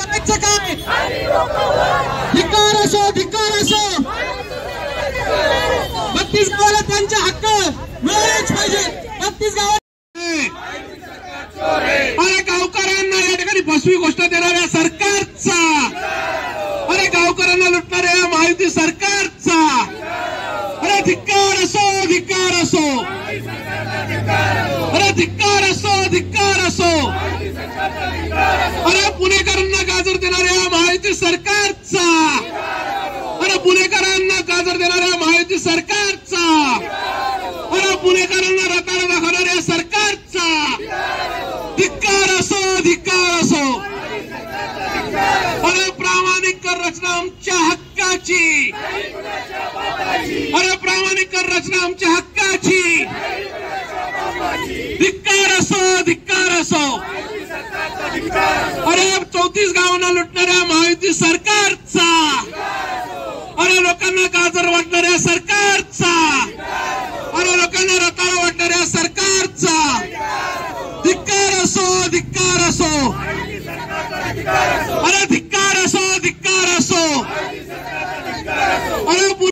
करायचं काय? धिक्कार असो, धिक्कार असो. 32 गावाला त्यांचे हक्क मिळालेच पाहिजे. 32 गावात अरे गावकऱ्यांना या ठिकाणी फसवी गोष्ट देणाऱ्या सरकारचा, अरे गावकऱ्यांना लुटणाऱ्या या महायुती सरकारचा अरे धिक्कार असो, धिक्कार असो. अरे धिक्कार असो, धिक्कार असो. अरे पुणेकरांना गाजर देणाऱ्या महायुती सरकारचा, अरे पुणेकरांना गाजर देणाऱ्या महायुती सरकारचा, अरे पुणेकरांना रताळा दाखवणाऱ्या सरकारचा धिक्कार असो, धिक्कार असो. अरे प्रामाणिक कर रचना आमच्या हक्काची, अरे प्रामाणिक कर रचना आमच्या हक्काची धिक्कार असो, धिक्कार असो. अरे 34 गावांना लुटणाऱ्या महायुती सरकारचा, अरे लोकांना गाजर वाटणाऱ्या सरकारचा, अरे लोकांना